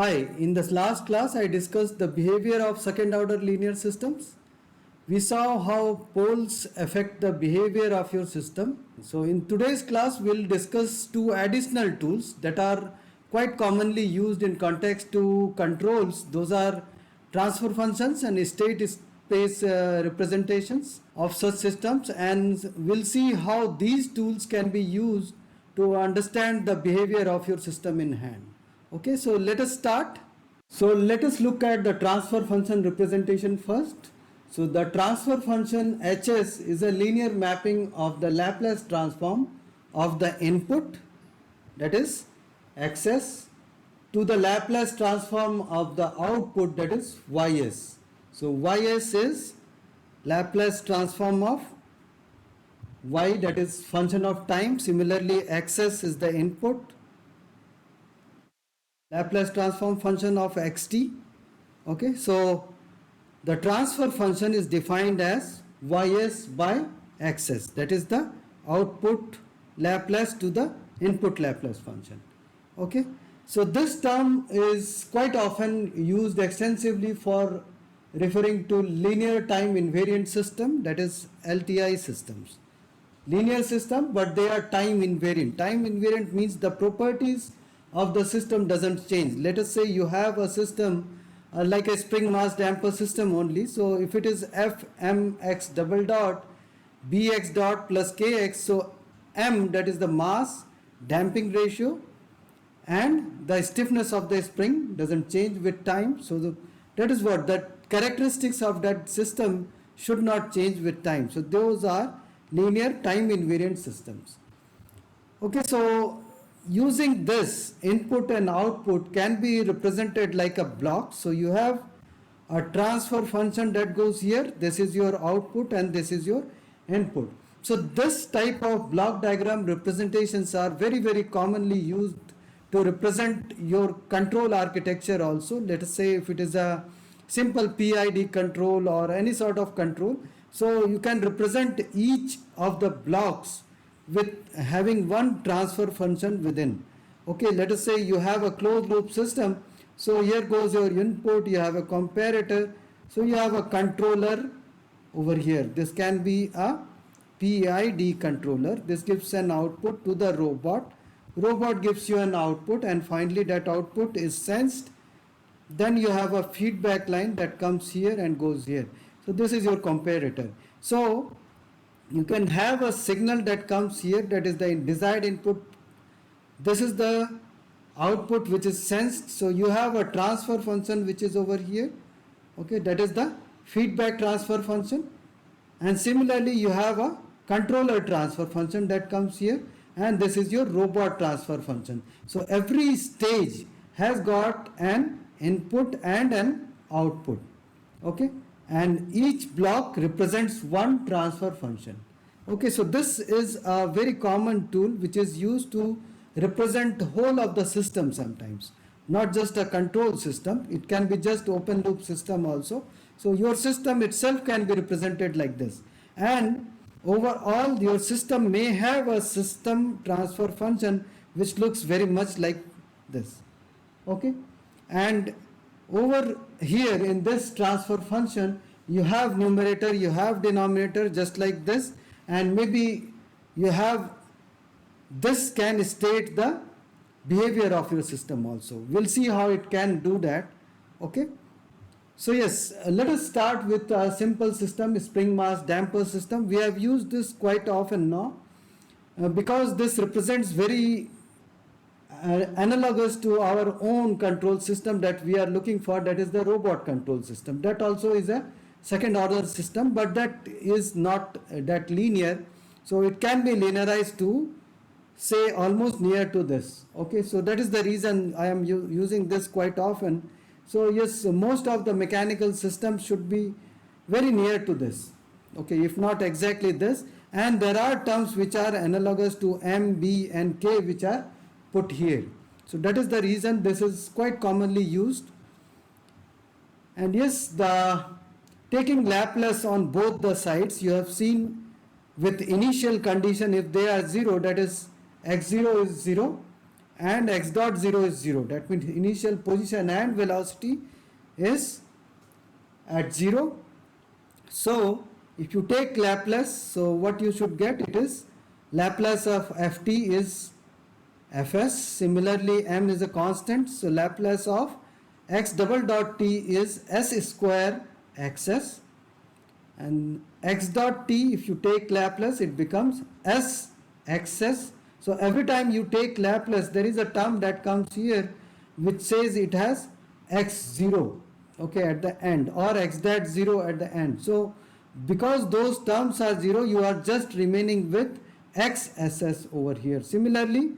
Hi, in this last class I discussed the behavior of second order linear systems. We saw how poles affect the behavior of your system. So in today's class we'll discuss two additional tools that are quite commonly used in context to controls. Those are transfer functions and state space representations of such systems, and we'll see how these tools can be used to understand the behavior of your system in hand. Okay, so let us start. So let us look at the transfer function representation first. So the transfer function Hs is a linear mapping of the Laplace transform of the input, that is Xs, to the Laplace transform of the output, that is Ys. So Ys is Laplace transform of y, that is function of time. Similarly, Xs is the input, Laplace transform function of xt. Okay, so the transfer function is defined as Ys by Xs, that is the output Laplace to the input Laplace function. Okay, so this term is quite often used extensively for referring to linear time invariant system, that is LTI systems. Linear system, but they are time invariant. Time invariant means the properties of the system doesn't change. Let us say you have a system like a spring mass damper system only. So if it is Fmx double dot Bx dot plus Kx, so M, that is the mass, damping ratio, and the stiffness of the spring doesn't change with time. So that is what that characteristics of that system should not change with time. So those are linear time invariant systems. Okay, so using this, input and output can be represented like a block. So you have a transfer function that goes here, this is your output and this is your input. So this type of block diagram representations are very commonly used to represent your control architecture also. Let us say if it is a simple PID control or any sort of control, so you can represent each of the blocks with having one transfer function within. Okay, let us say you have a closed loop system. So here goes your input, you have a comparator, so you have a controller over here. This can be a PID controller. This gives an output to the robot. Robot gives you an output, and finally that output is sensed. Then you have a feedback line that comes here and goes here. So this is your comparator. So you can have a signal that comes here, that is the desired input. This is the output which is sensed. So you have a transfer function which is over here. Okay, that is the feedback transfer function. And similarly you have a controller transfer function that comes here, and this is your robot transfer function. So every stage has got an input and an output. Okay, and each block represents one transfer function. Okay, so this is a very common tool which is used to represent the whole of the system sometimes, not just a control system. It can be just open loop system also. So your system itself can be represented like this, and overall your system may have a system transfer function which looks very much like this. Okay, and over here in this transfer function you have numerator, you have denominator, just like this, and maybe you have this can state the behavior of your system also. We'll see how it can do that. Okay, so yes, let us start with a simple system, spring mass damper system. We have used this quite often now because this represents very analogous to our own control system that we are looking for, that is the robot control system. That also is a second order system, but that is not that linear. So it can be linearized to say almost near to this. Okay, so that is the reason I am using this quite often. So yes, most of the mechanical systems should be very near to this. Okay, if not exactly this. And there are terms which are analogous to M, B and K which are put here. So that is the reason this is quite commonly used. And yes, the taking Laplace on both the sides, you have seen with initial condition, if they are 0, that is x0 is 0 and x dot 0 is 0. That means initial position and velocity is at 0. So if you take Laplace, so what you should get, it is Laplace of ft is fs. Similarly, m is a constant, so Laplace of x double dot t is s square xs, and x dot t, if you take Laplace, it becomes s xs. So every time you take Laplace, there is a term that comes here which says it has x0, okay, at the end, or x dot 0 at the end. So because those terms are 0, you are just remaining with xss over here. Similarly,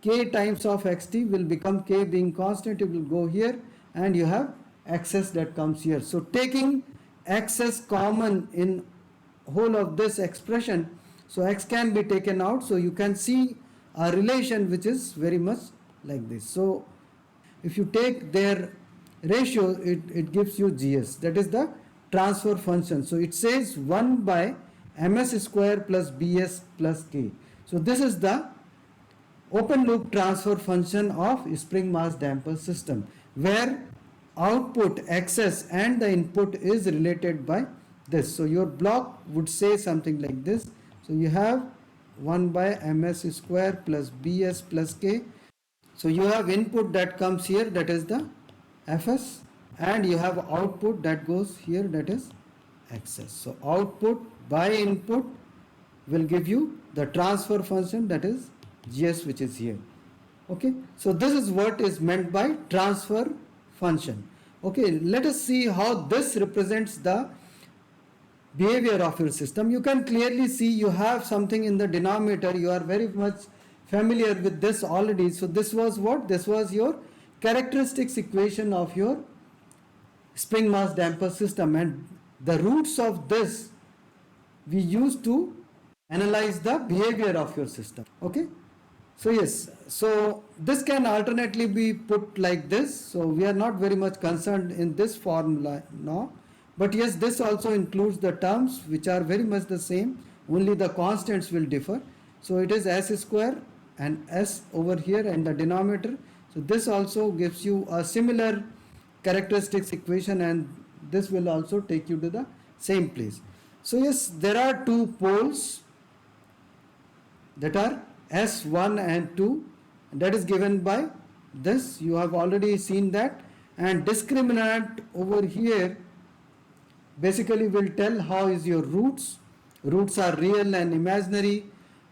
k times of xt will become, k being constant, it will go here, and you have xs that comes here. So taking xs common in whole of this expression, so x can be taken out, so you can see a relation which is very much like this. So if you take their ratio, it gives you gs, that is the transfer function. So it says 1 by ms square plus bs plus k. So this is the open loop transfer function of spring mass damper system, where output xs and the input is related by this. So your block would say something like this. So you have 1 by ms square plus bs plus k. So you have input that comes here, that is the fs, and you have output that goes here, that is xs. So output by input will give you the transfer function, that is gs, which is here. Okay, so this is what is meant by transfer function. Okay, let us see how this represents the behavior of your system. You can clearly see you have something in the denominator. You are very much familiar with this already. So this was what? This was your characteristics equation of your spring mass damper system, and the roots of this we use to analyze the behavior of your system. Okay, so yes, so this can alternately be put like this. So we are not very much concerned in this formula now, but yes, this also includes the terms which are very much the same, only the constants will differ. So it is s square and s over here and the denominator. So this also gives you a similar characteristics equation, and this will also take you to the same place. So yes, there are two poles that are S1 and 2, that is given by this. You have already seen that, and discriminant over here basically will tell how is your roots. Roots are real and imaginary,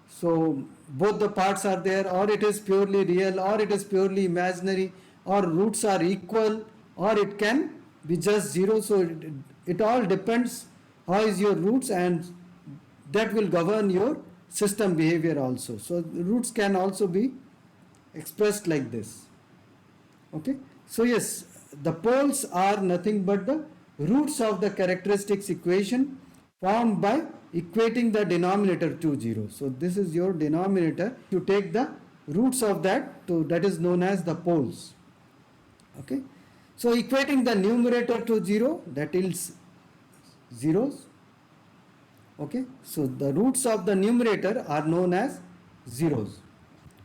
so both the parts are there, or it is purely real or it is purely imaginary, or roots are equal, or it can be just 0. So it all depends how is your roots, and that will govern your system behavior also. So roots can also be expressed like this. Okay, so yes, the poles are nothing but the roots of the characteristics equation formed by equating the denominator to 0. So this is your denominator. You take the roots of that, so that is known as the poles. Okay, so equating the numerator to 0, that is zeros. Okay, so the roots of the numerator are known as zeros.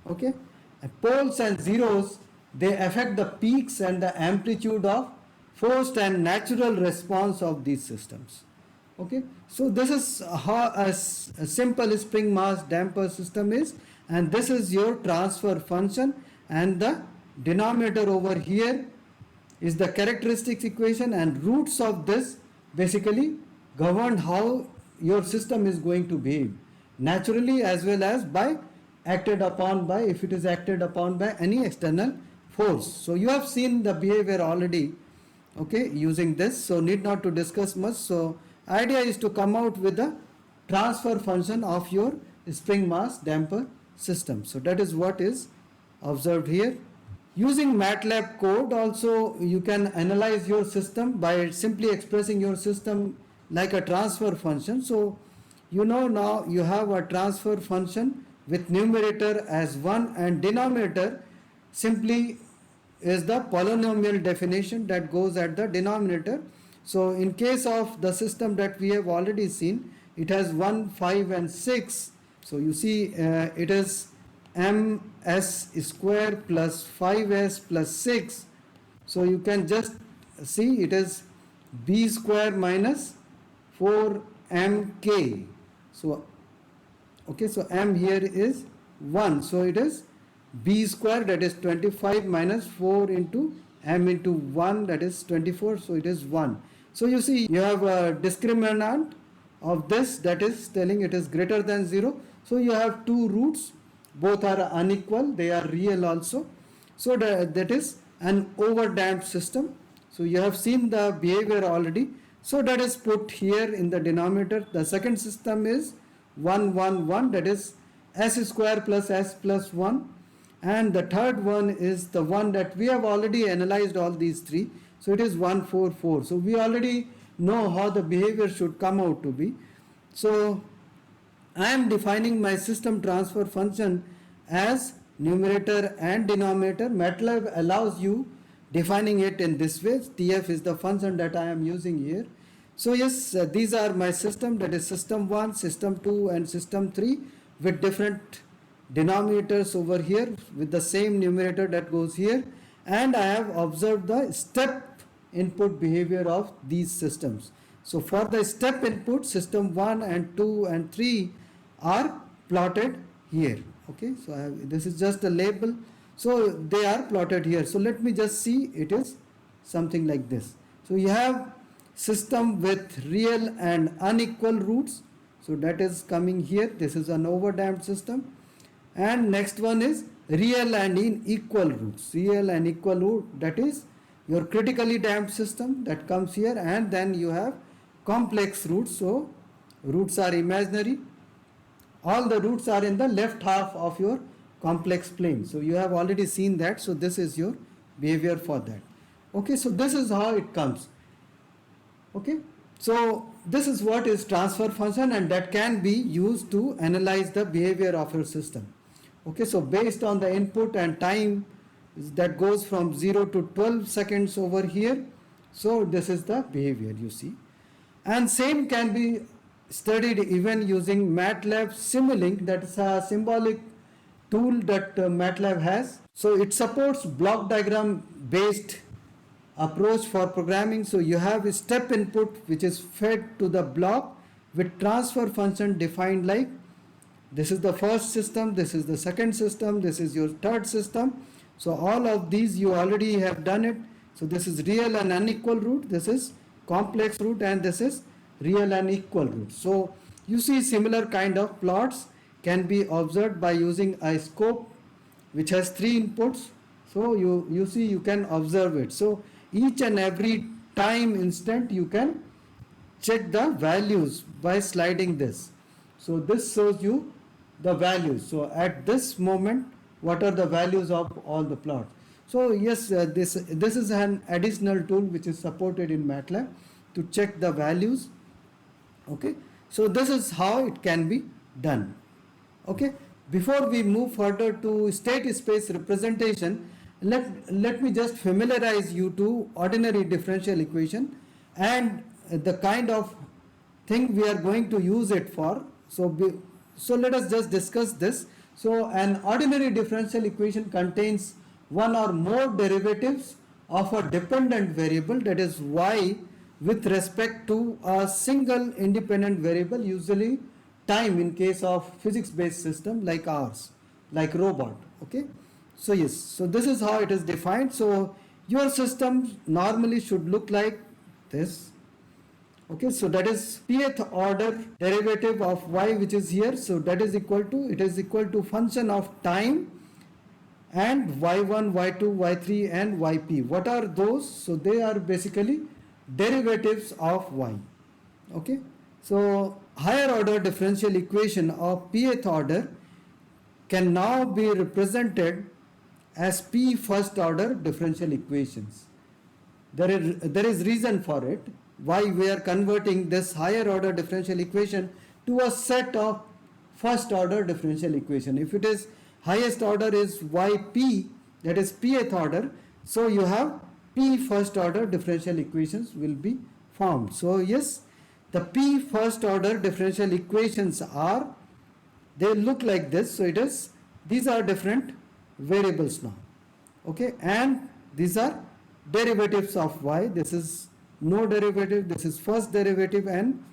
Okay, and poles and zeros, they affect the peaks and the amplitude of forced and natural response of these systems. Okay, so this is how a simple spring mass damper system is, and this is your transfer function, and the denominator over here is the characteristics equation, and roots of this basically govern how your system is going to behave naturally, as well as by acted upon by, if it is acted upon by any external force. So you have seen the behavior already, okay, using this, so need not to discuss much. So idea is to come out with the transfer function of your spring mass damper system. So that is what is observed here. Using MATLAB code also you can analyze your system by simply expressing your system like a transfer function. So you know now you have a transfer function with numerator as 1 and denominator simply is the polynomial definition that goes at the denominator. So in case of the system that we have already seen, it has 1, 5 and 6. So you see it is ms square plus 5s plus 6. So you can just see it is b square minus 4mk. So okay, so m here is 1, so it is b square, that is 25 minus 4 into m into 1, that is 24, so it is 1. So you see you have a discriminant of this, that is telling it is greater than 0. So you have two roots, both are unequal, they are real also. So that is an overdamped system. So you have seen the behavior already. So that is put here in the denominator. The second system is 1 1 1, that is s square plus s plus 1. And the third one is the one that we have already analyzed all these three. So it is 1 4 4. So we already know how the behavior should come out to be. So I am defining my system transfer function as numerator and denominator. MATLAB allows you defining it in this way. TF is the function that I am using here. So yes, these are my system, that is system 1, system 2 and system 3 with different denominators over here with the same numerator that goes here. And I have observed the step input behavior of these systems. So for the step input, system 1 and 2 and 3 are plotted here. Okay, so this is just a label. So they are plotted here. So let me just see, it is something like this. So you have system with real and unequal roots. So that is coming here. This is an overdamped system. And next one is real and unequal roots. Real and equal root, that is your critically damped system, that comes here. And then you have complex roots. So roots are imaginary. All the roots are in the left half of your complex plane. So you have already seen that. So this is your behavior for that. Okay, so this is how it comes. Okay, so this is what is transfer function, and that can be used to analyze the behavior of your system. Okay, so based on the input and time that goes from 0 to 12 seconds over here. So this is the behavior you see. And same can be studied even using MATLAB Simulink, that is a symbolic tool that MATLAB has. So it supports block diagram based approach for programming. So you have a step input which is fed to the block with transfer function defined like this is the first system, this is the second system, this is your third system. So all of these you already have done it. So this is real and unequal root, this is complex root, and this is real and equal root. So you see similar kind of plots can be observed by using a scope which has 3 inputs. So you see you can observe it. So each and every time instant you can check the values by sliding this. So this shows you the values. So at this moment, what are the values of all the plots? So yes, this is an additional tool which is supported in MATLAB to check the values. Okay, so this is how it can be done. Okay, before we move further to state space representation, let me just familiarize you to ordinary differential equation and the kind of thing we are going to use it for. So let us just discuss this. So an ordinary differential equation contains one or more derivatives of a dependent variable, that is y, with respect to a single independent variable, usually time in case of physics based system like ours, like robot. Okay, so yes, so this is how it is defined. So your system normally should look like this. Okay, so that is pth order derivative of y, which is here. So that is equal to, it is equal to function of time and y1, y2, y3 and yp. What are those? So they are basically derivatives of y. Okay, so higher order differential equation of pth order can now be represented as p first order differential equations. There is reason for it, why we are converting this higher order differential equation to a set of first order differential equation. If it is highest order is yp, that is pth order, so you have p first order differential equations will be formed. So yes, the p first order differential equations are, they look like this. So it is these are different variables now. Okay, and these are derivatives of y. This is no derivative, this is first derivative, and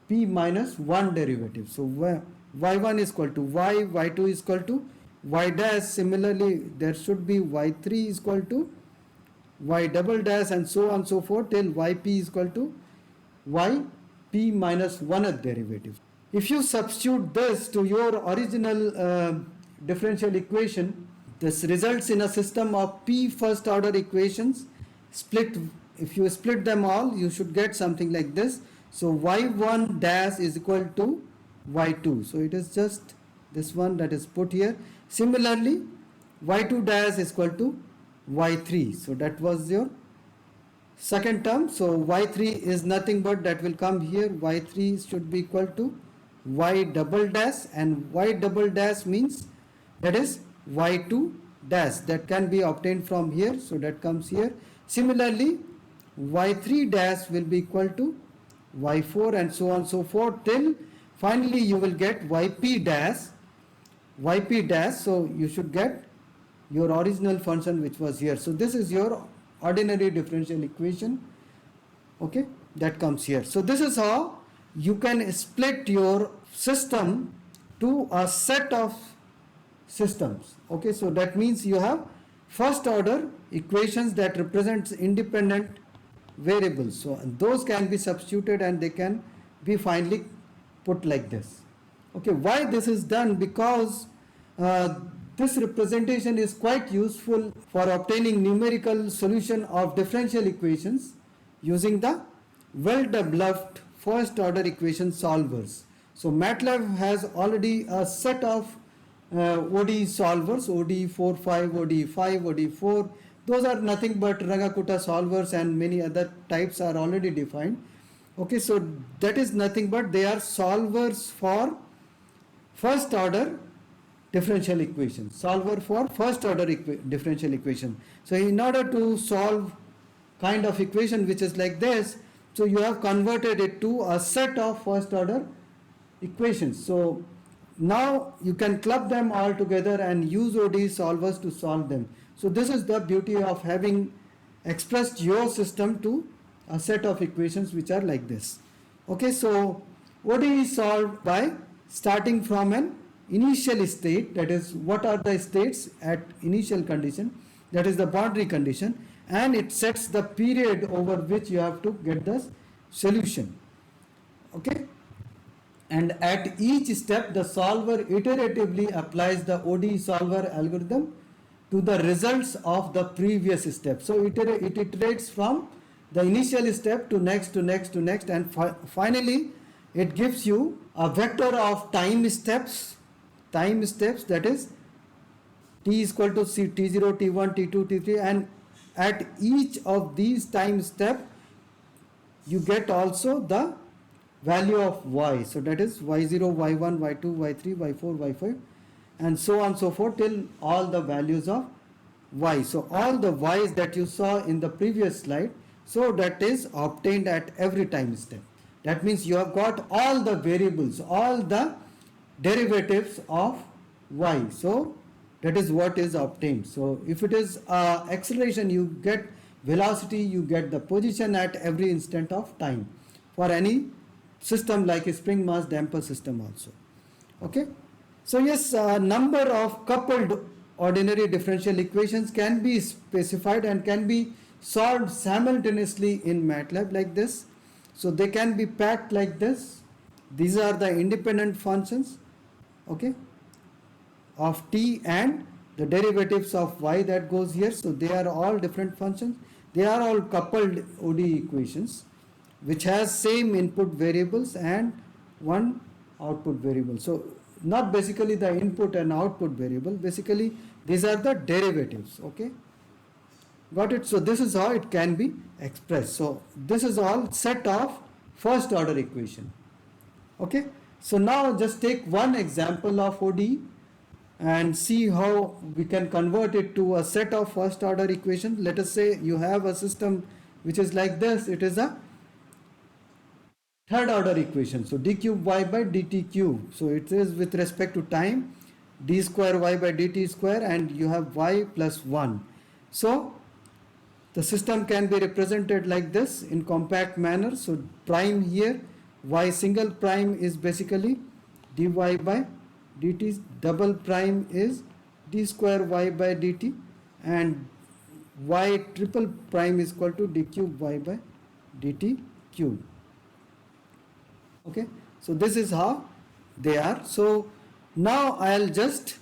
p minus 1 derivative. So y1 is equal to y, y2 is equal to y dash. Similarly, there should be y3 is equal to y double dash, and so on so forth till yp is equal to yp minus 1th derivative. If you substitute this to your original differential equation, this results in a system of p first order equations split. If you split them all, you should get something like this. So y1 dash is equal to y2. So it is just this one that is put here. Similarly, y2 dash is equal to y3. So that was your second term. So y3 is nothing but that will come here. Y3 should be equal to y double dash, and y double dash means that is y2 dash, that can be obtained from here. So that comes here. Similarly, y3 dash will be equal to y4, and so on so forth till finally you will get yp dash. So you should get your original function which was here. So this is your ordinary differential equation, okay, that comes here. So this is how you can split your system to a set of systems. Okay, so that means you have first order equations that represents independent variables. So those can be substituted and they can be finally put like this. Okay, why this is done? Because this representation is quite useful for obtaining numerical solution of differential equations using the well developed first order equation solvers. So MATLAB has already a set of ODE solvers, ODE 4.5, ODE 5, ODE 4. Those are nothing but Rangakutta solvers, and many other types are already defined. Okay, so that is nothing but they are solvers for first order differential equation. Solver for first order differential equation. So in order to solve kind of equation which is like this, so you have converted it to a set of first order equations. So now you can club them all together and use ODE solvers to solve them. So this is the beauty of having expressed your system to a set of equations which are like this. Okay, so ODE is solved by starting from an initial state, that is what are the states at initial condition, that is the boundary condition, and it sets the period over which you have to get the solution. Okay, and at each step the solver iteratively applies the ODE solver algorithm to the results of the previous step. So it iterates from the initial step to next to next to next, and finally it gives you a vector of time steps, that is t is equal to c, t0, t1, t2, t3, and at each of these time step you get also the value of y. So that is y0, y1, y2, y3, y4, y5, and so on so forth till all the values of y. So all the y's that you saw in the previous slide, so that is obtained at every time step. That means you have got all the variables, all the derivatives of y. So that is what is obtained. So if it is acceleration, you get velocity, you get the position at every instant of time for any system like a spring mass damper system also. Okay, so yes, number of coupled ordinary differential equations can be specified and can be solved simultaneously in MATLAB like this. So they can be packed like this. These are the independent functions, okay, of t and the derivatives of y that goes here. So they are all different functions. They are all coupled ODE equations which has same input variables and one output variable. So not basically the input and output variable, basically these are the derivatives. Okay, got it? So this is how it can be expressed. So this is all set of first order equation. Okay, so now just take one example of ODE and see how we can convert it to a set of first order equations. Let us say you have a system which is like this. It is a third order equation. So d cube y by dt cube. So it is with respect to time. d square y by dt square, and you have y plus 1. So the system can be represented like this in compact manner. So prime here, y single prime is basically dy by dt, double prime is d square y by dt, and y triple prime is equal to d cube y by dt cube. Okay, so this is how they are. So now I'll just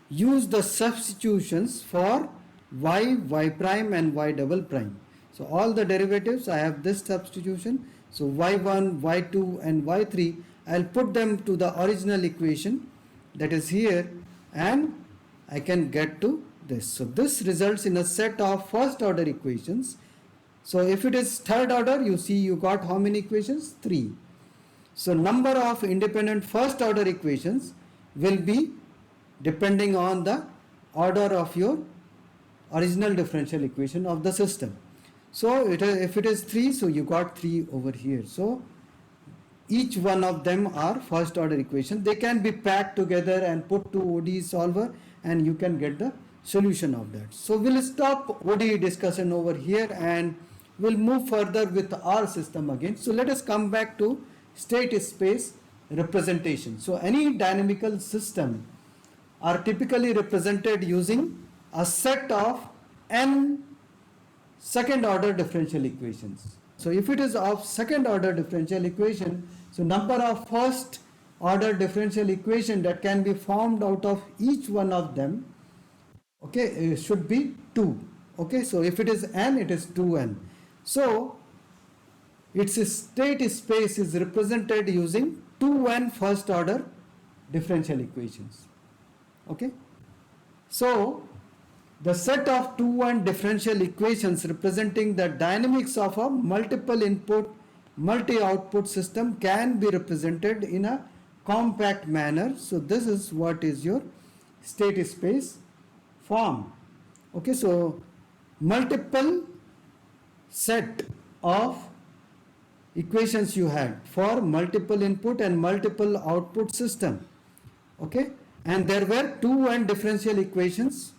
use the substitutions for y prime and y double prime. So all the derivatives, I have this substitution. So y1, y2 and y3, I'll put them to the original equation that is here, and I can get to this. So this results in a set of first order equations. So if it is third order, you see you got how many equations? 3. So number of independent first order equations will be depending on the order of your original differential equation of the system. So if it is 3, so you got 3 over here. So each one of them are first order equations. They can be packed together and put to ODE solver, and you can get the solution of that. So we'll stop ODE discussion over here and we'll move further with our system again. So let us come back to state space representation. So any dynamical system are typically represented using a set of n second order differential equations. So if it is of second order differential equation, so number of first order differential equation that can be formed out of each one of them, okay, it should be 2. Okay, so if it is n, it is 2n. So its state space is represented using 2n first order differential equations. Okay, so the set of 2n differential equations representing the dynamics of a multiple input multi output system can be represented in a compact manner. So this is what is your state space form. Okay, so multiple set of equations you had for multiple input and multiple output system. Okay, and there were 2n differential equations,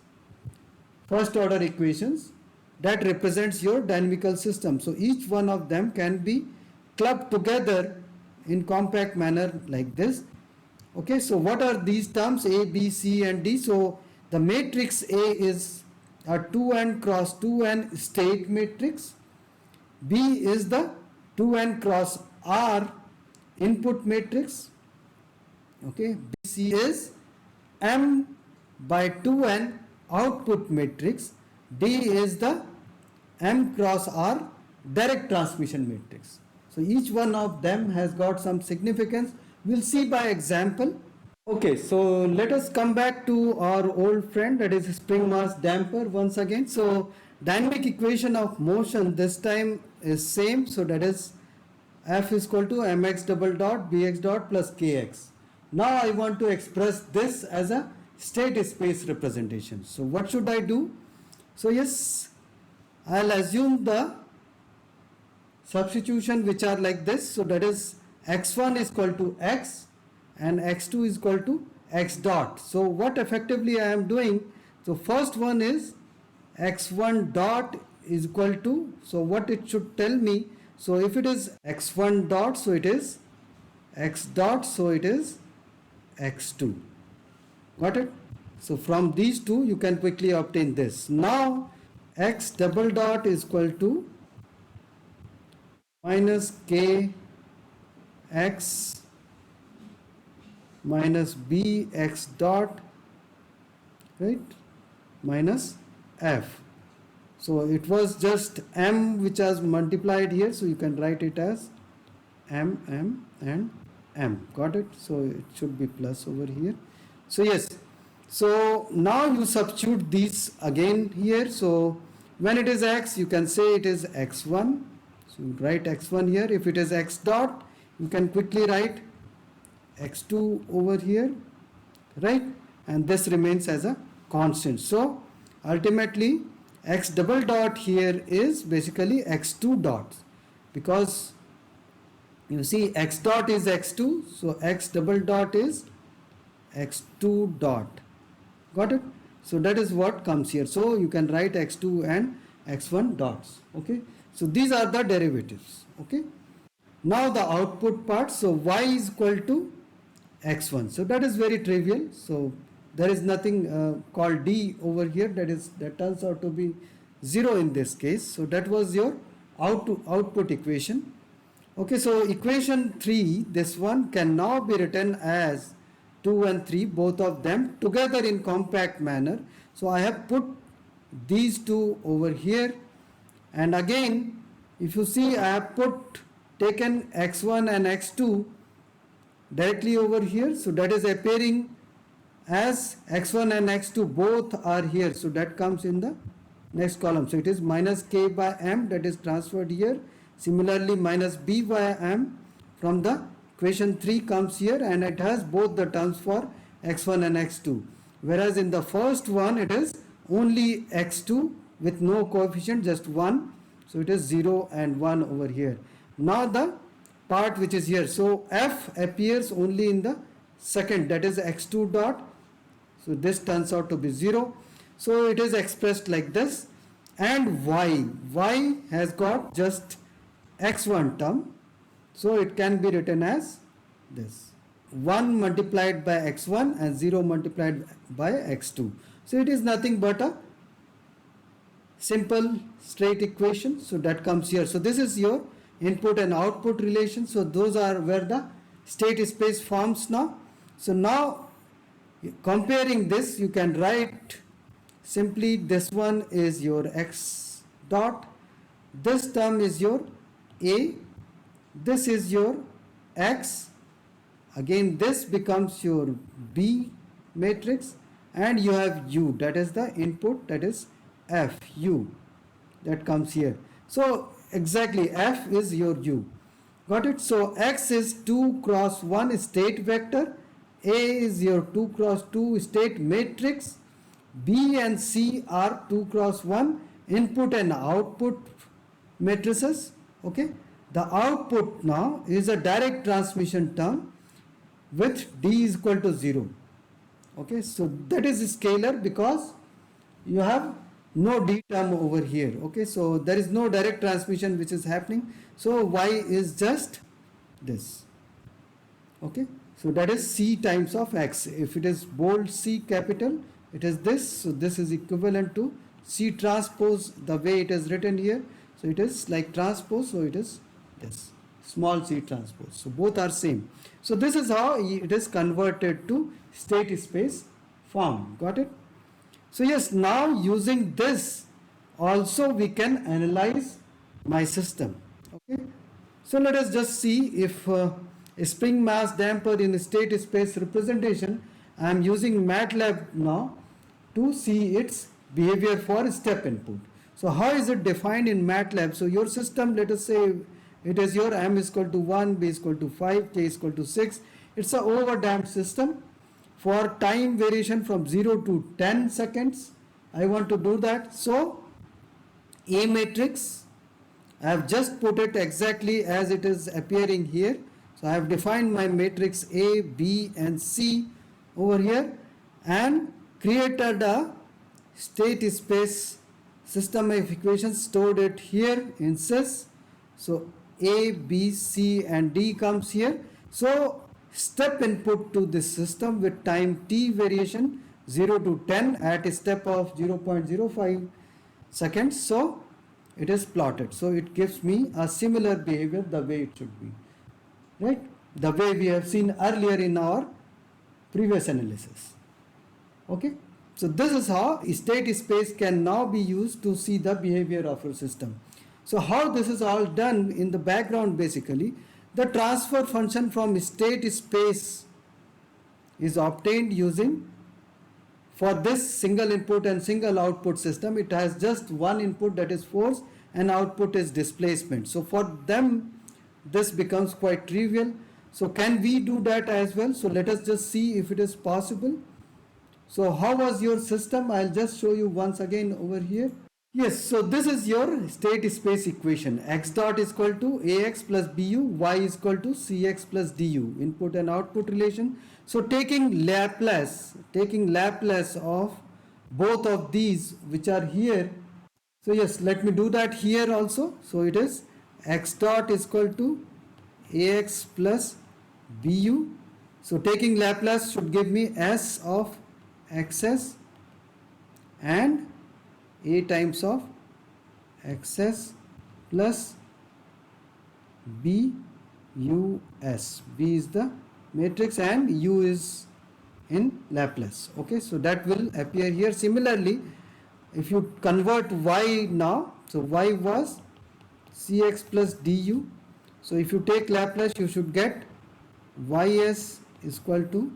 first order equations, that represents your dynamical system. So each one of them can be clubbed together in compact manner like this. Okay, so what are these terms? A, B, C and D. So the matrix A is a 2n cross 2n state matrix. B is the 2n cross R input matrix. Okay, BC is M by 2n output matrix. D is the M cross R direct transmission matrix. So each one of them has got some significance. We'll see by example. Okay, so let us come back to our old friend, that is spring mass damper once again. So dynamic equation of motion this time is same. So that is F is equal to mx double dot bx dot plus kx. Now I want to express this as a state space representation. So what should I do? So yes, I'll assume the substitution which are like this. So that is x1 is equal to x and x2 is equal to x dot. So what effectively I am doing, so first one is x1 dot is equal to, so what it should tell me, so if it is x1 dot, so it is x dot, so it is x2. Got it? So from these two you can quickly obtain this. Now x double dot is equal to minus k x minus b x dot, right, minus f. So it was just m which has multiplied here, so you can write it as m and m. Got it? So it should be plus over here. So yes, so now you substitute these again here. So when it is x, you can say it is x1. So you write x1 here. If it is x dot, you can quickly write x2 over here, right? And this remains as a constant. So ultimately x double dot here is basically x2 dot, because you see x dot is x2, so x double dot is x2 dot. Got it? So that is what comes here. So you can write x2 and x1 dots. Okay, so these are the derivatives. Okay, now the output part. So y is equal to x1. So that is very trivial. So there is nothing called d over here. That turns out to be 0 in this case. So that was your output equation. Okay, so equation 3, this one can now be written as 2 and 3, both of them together in compact manner. So I have put these two over here, and again if you see, I have taken x1 and x2 directly over here. So that is appearing as x1 and x2 both are here. So that comes in the next column. So it is minus k by m, that is transferred here. Similarly, minus b by m from the equation 3 comes here, and it has both the terms for x1 and x2. Whereas in the first one, it is only x2 with no coefficient, just 1. So it is 0 and 1 over here. Now the part which is here. So f appears only in the second, that is x2 dot. So this turns out to be 0. So it is expressed like this. And y has got just x1 term. So it can be written as this. 1 multiplied by x1 and 0 multiplied by x2. So it is nothing but a simple straight equation. So that comes here. So this is your input and output relation. So those are where the state space forms now. So now comparing this, you can write simply this one is your x dot, this term is your a, this is your x, again this becomes your b matrix, and you have u, that is the input, that is f, u, that comes here. So exactly f is your u. Got it? So x is 2 cross 1 state vector, a is your 2 cross 2 state matrix, b and c are 2 cross 1 input and output matrices. Okay, the output now is a direct transmission term with d is equal to 0. Okay, so that is scalar because you have no d term over here. Okay, so there is no direct transmission which is happening. So y is just this. Okay, so that is c times of x. If it is bold C capital, it is this. So this is equivalent to C transpose, the way it is written here. So it is like transpose, so it is this small c transpose. So both are same. So this is how it is converted to state space form. Got it? So yes, now using this also we can analyze my system. Okay, so let us just see if a spring mass damper in state space representation, I am using MATLAB now to see its behavior for step input. So how is it defined in MATLAB? So your system, let us say it is your m is equal to 1, b is equal to 5, k is equal to 6. It's a overdamped system. For time variation from 0 to 10 seconds, I want to do that. So A matrix, I have just put it exactly as it is appearing here. So I have defined my matrix A, B and C over here and created a state space system of equations, stored it here in sys. So A, B, C and D comes here. So step input to this system with time t variation 0 to 10 at a step of 0.05 seconds. So it is plotted. So it gives me a similar behavior the way it should be, right? The way we have seen earlier in our previous analysis. Okay. So this is how state space can now be used to see the behavior of your system. So how this is all done in the background, basically the transfer function from state space is obtained using, for this single input and single output system, it has just one input, that is force, and output is displacement. So for them this becomes quite trivial. So can we do that as well? So let us just see if it is possible. So how was your system? I'll just show you once again over here. Yes, so this is your state space equation. X dot is equal to ax plus bu, y is equal to cx plus du, input and output relation. So taking Laplace of both of these which are here. So yes, let me do that here also. So it is x dot is equal to ax plus bu. So taking Laplace should give me s of xs and a times of xs plus b u s. B is the matrix and u is in Laplace. Okay, so that will appear here. Similarly, if you convert y now, so y was cx plus du. So if you take Laplace, you should get ys is equal to,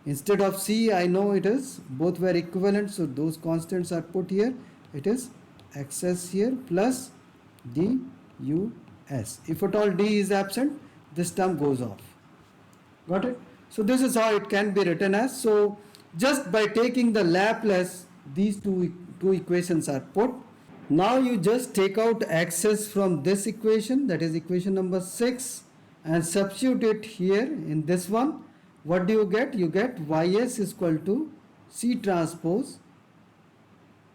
instead of c, I know it is, both were equivalent, so those constants are put here. It is xs here plus dus. If at all d is absent, this term goes off. Got it? So this is how it can be written as. So just by taking the Laplace, these two equations are put. Now you just take out xs from this equation, that is equation number 6, and substitute it here in this one. What do you get? You get ys is equal to c transpose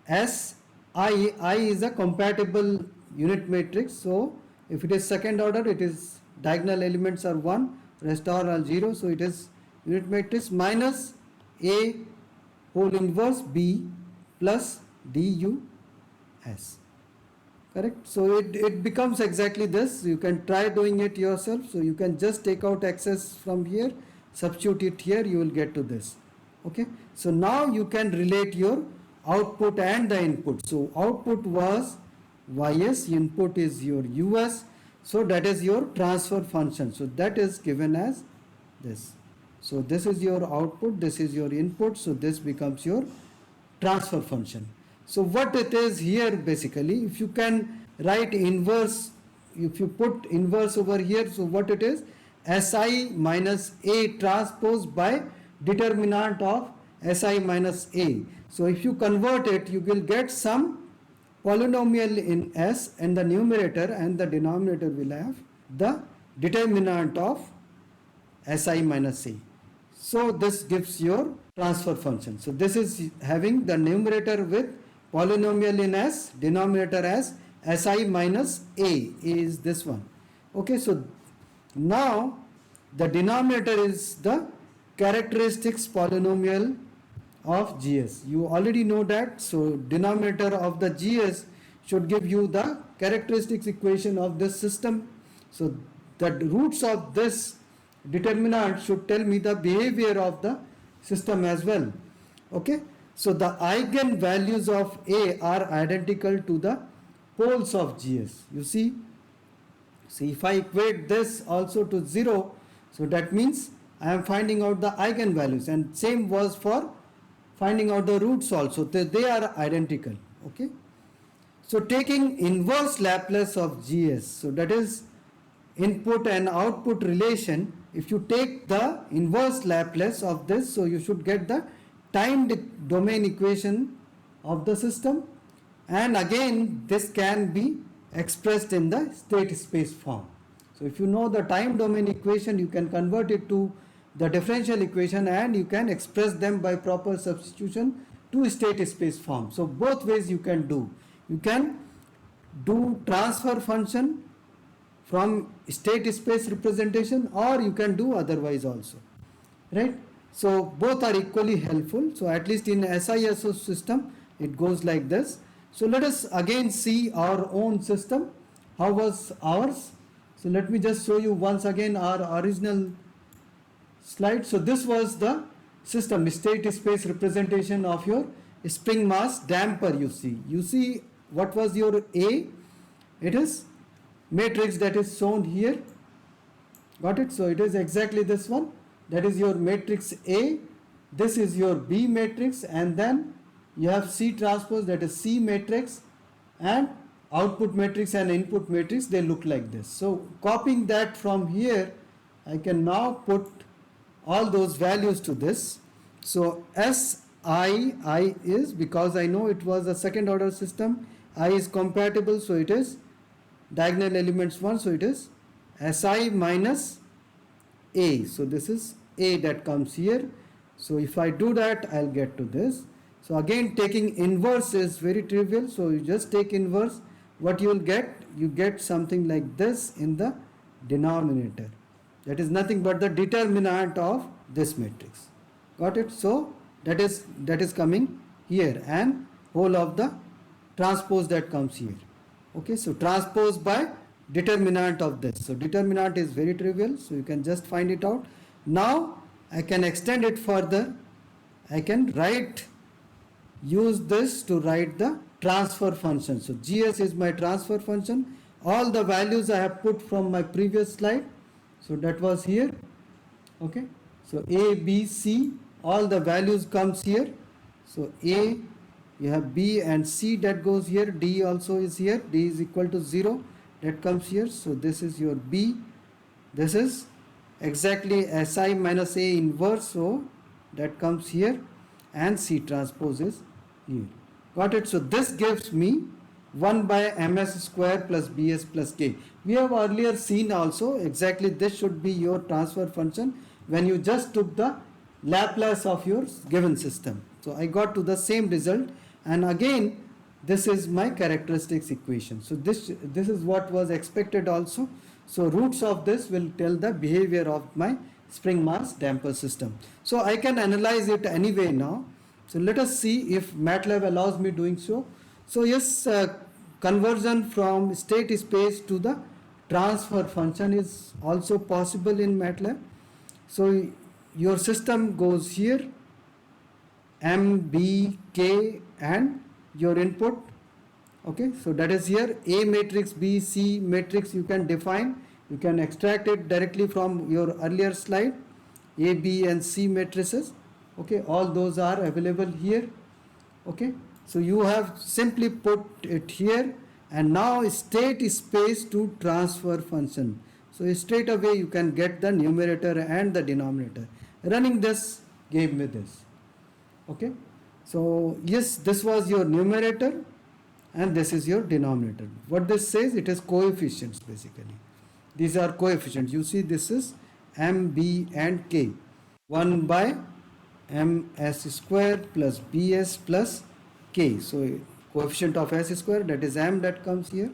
s I. I is a compatible unit matrix. So if it is second order, it is diagonal elements are 1, rest are all 0. So it is unit matrix minus a whole inverse b plus dus. Correct? So it becomes exactly this. You can try doing it yourself. So you can just take out xs from here, substitute it here, you will get to this. Okay, so now you can relate your output and the input. So output was ys, input is your us, so that is your transfer function. So that is given as this. So this is your output, this is your input, so this becomes your transfer function. So what it is here basically, if you can write inverse, if you put inverse over here, so what it is, si minus a transpose by determinant of si minus a. So if you convert it, you will get some polynomial in s, and the numerator and the denominator will have the determinant of si minus a. So this gives your transfer function. So this is having the numerator with polynomial in s, denominator as si minus a is this one. Okay, so now the denominator is the characteristics polynomial of gs. You already know that. So denominator of the gs should give you the characteristics equation of this system. So the roots of this determinant should tell me the behavior of the system as well. Okay, so the eigen values of a are identical to the poles of gs. You see, if I equate this also to 0, so that means I am finding out the eigen values, and same was for finding out the roots also. They are identical. Okay, so taking inverse Laplace of gs, so that is input and output relation. If you take the inverse Laplace of this, so you should get the time domain equation of the system, and again this can be expressed in the state space form. So if you know the time domain equation, you can convert it to the differential equation and you can express them by proper substitution to state space form. So both ways you can do. You can do transfer function from state space representation, or you can do otherwise also, right? So both are equally helpful. So at least in SISO system it goes like this. So let us again see our own system. How was ours? So let me just show you once again our original slide. So this was the system, state space representation of your spring mass damper. You see what was your A? It is matrix that is shown here. Got it? So it is exactly this one. That is your matrix A. This is your B matrix, and then you have C transpose, that is C matrix, and output matrix and input matrix, they look like this. So copying that from here, I can now put all those values to this. So I is, because I know it was a second order system, I is compatible, so it is diagonal elements 1, so it is Si minus A. So this is A that comes here. So if I do that, I'll get to this. So again, taking inverse is very trivial. So you just take inverse. What you will get? You get something like this in the denominator. That is nothing but the determinant of this matrix. Got it? So that is coming here, and whole of the transpose that comes here. Okay, so transpose by determinant of this. So determinant is very trivial, so you can just find it out. Now I can extend it further. I can use this to write the transfer function. So GS is my transfer function. All the values I have put from my previous slide. So that was here. Okay, so A, B, C, all the values comes here. So A, you have B and C that goes here. D also is here. D is equal to 0. That comes here. So this is your B. This is exactly SI minus A inverse. So that comes here. And C transpose is here. Got it? So this gives me 1 by ms square plus bs plus k. We have earlier seen also exactly this should be your transfer function when you just took the Laplace of your given system. So I got to the same result, and again this is my characteristics equation. So this is what was expected also. So roots of this will tell the behavior of my spring mass damper system. So I can analyze it anyway now. So let us see if MATLAB allows me doing so. So yes, conversion from state space to the transfer function is also possible in MATLAB. So your system goes here, M, B, K, and your input. Okay, so that is here A matrix, B, C matrix you can define. You can extract it directly from your earlier slide. A, B, and C matrices. Okay, all those are available here. Okay, so you have simply put it here, and now state space to transfer function. So straight away you can get the numerator and the denominator. Running this gave me this. Okay, so yes, this was your numerator and this is your denominator. What this says, it is coefficients basically. These are coefficients. You see this is M, B, and K. 1 by ms square plus bs plus k. So coefficient of s square, that is m that comes here,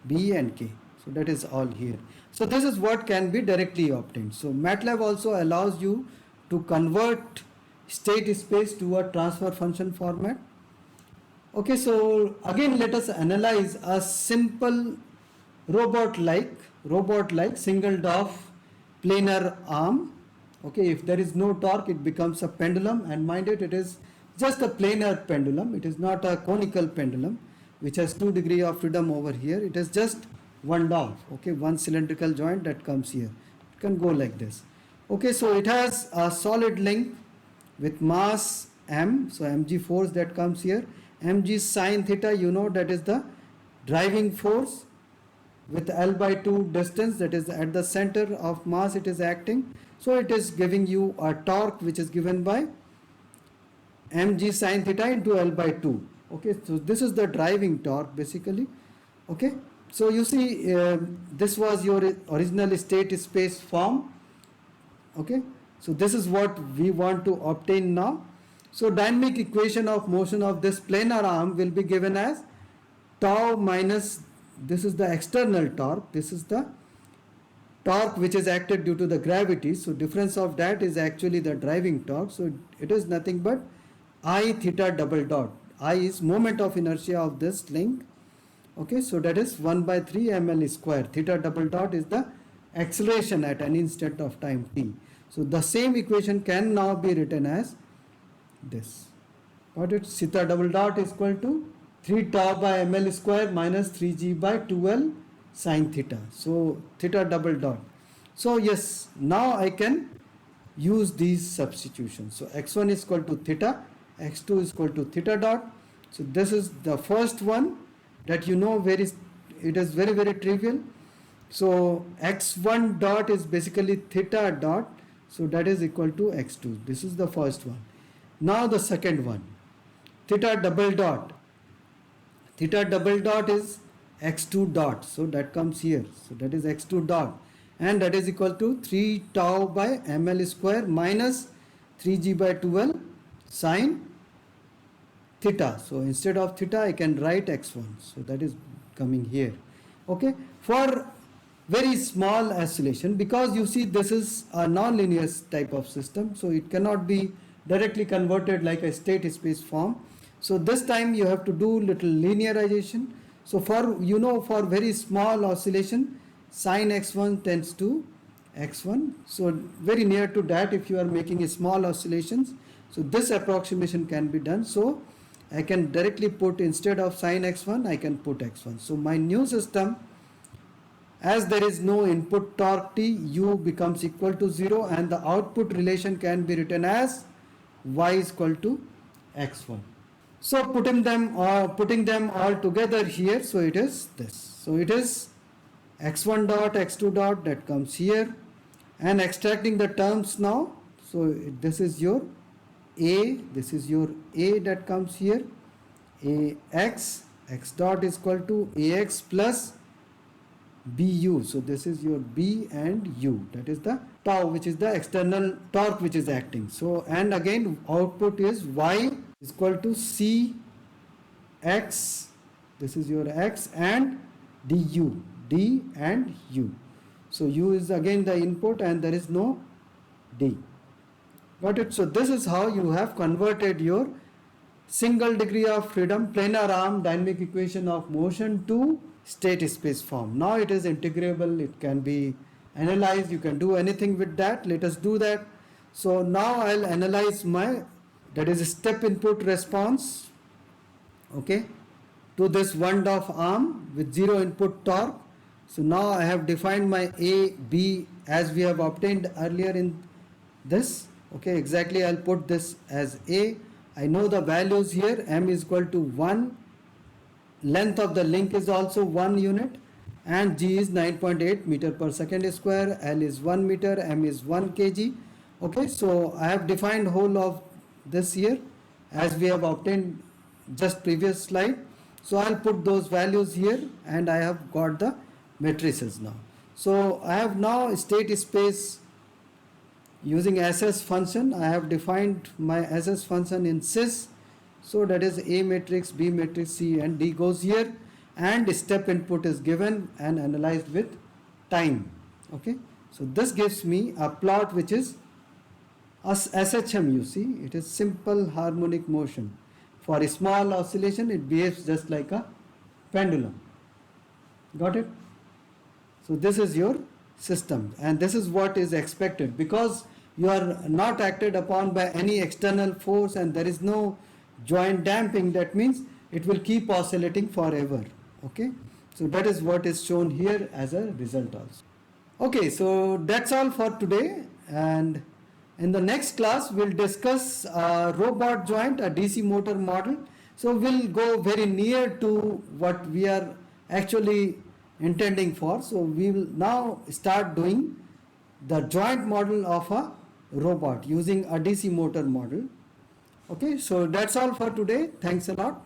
b and k. So that is all here. So this is what can be directly obtained. So MATLAB also allows you to convert state space to a transfer function format. Okay, so again let us analyze a simple robot-like singled off planar arm. Okay, if there is no torque, it becomes a pendulum, and mind it is just a planar pendulum. It is not a conical pendulum which has 2 degrees of freedom over here. It is just one off. Okay, one cylindrical joint that comes here. It can go like this. Okay, so it has a solid link with mass m. So mg force that comes here. Mg sine theta, you know, that is the driving force with L by 2 distance, that is at the center of mass it is acting. So it is giving you a torque which is given by mg sine theta into L by 2. Okay, so this is the driving torque basically. Okay, so you see this was your original state space form. Okay, so this is what we want to obtain now. So dynamic equation of motion of this planar arm will be given as tau minus, this is the external torque, this is the torque which is acted due to the gravity. So difference of that is actually the driving torque. So it is nothing but I theta double dot. I is moment of inertia of this link. Okay, so that is 1 by 3 ml square. Theta double dot is the acceleration at an instant of time t. So the same equation can now be written as this. Got it? Theta double dot is equal to 3 tau by ml square minus 3g by 2l sine theta. So theta double dot. So yes, now I can use these substitutions. So x1 is equal to theta, x2 is equal to theta dot. So this is the first one that you know it is very very trivial. So x1 dot is basically theta dot. So that is equal to x2. This is the first one. Now the second one, theta double dot. Theta double dot is x2 dot. So that comes here. So that is x2 dot. and that is equal to 3 tau by ml square minus 3g by 12 sine theta. So instead of theta I can write x1, so that is coming here. Okay, for very small oscillation, because you see this is a non-linear type of system, so it cannot be directly converted like a state space form. So this time you have to do little linearization. So for for very small oscillation, sine x1 tends to x1, so very near to that if you are making small oscillations. So this approximation can be done. So I can directly put, instead of sine x1 I can put x1. So my new system, as there is no input torque T, u becomes equal to 0, and the output relation can be written as y is equal to x1. So putting them all together here, so it is this. So it is x1 dot x2 dot, that comes here, and extracting the terms now. So this is your a, this is your a that comes here, ax, x dot is equal to ax plus bu. So this is your b and u, that is the tau, which is the external torque which is acting. So, and again output is y is equal to c x, this is your x, and du, d and u. So u is again the input and there is no d. Got it? So this is how you have converted your single degree of freedom planar arm dynamic equation of motion to state space form. Now it is integrable, it can be analyzed, you can do anything with that. Let us do that. So now I'll analyze my, that is step input response, okay, to this wound off arm with zero input torque. So now I have defined my A, B as we have obtained earlier in this. Okay, exactly, I'll put this as A. I know the values here, m is equal to 1, length of the link is also 1 unit, and g is 9.8 meter per second square, L is 1 meter, m is 1 kg. Okay, so I have defined whole of this here as we have obtained just previous slide. So I'll put those values here and I have got the matrices now. So I have now state space using SS function. I have defined my SS function in sys. So that is A matrix, B matrix, C and D goes here, and step input is given and analyzed with time. Okay, so this gives me a plot which is a SHM. You see, it is simple harmonic motion. For a small oscillation it behaves just like a pendulum. Got it? So this is your system and this is what is expected, because you are not acted upon by any external force and there is no joint damping. That means it will keep oscillating forever. Okay, so that is what is shown here as a result also. Okay, so that's all for today, and in the next class we'll discuss a robot joint, a DC motor model. So we'll go very near to what we are actually intending for. So we will now start doing the joint model of a robot using a DC motor model. Okay, so that's all for today. Thanks a lot.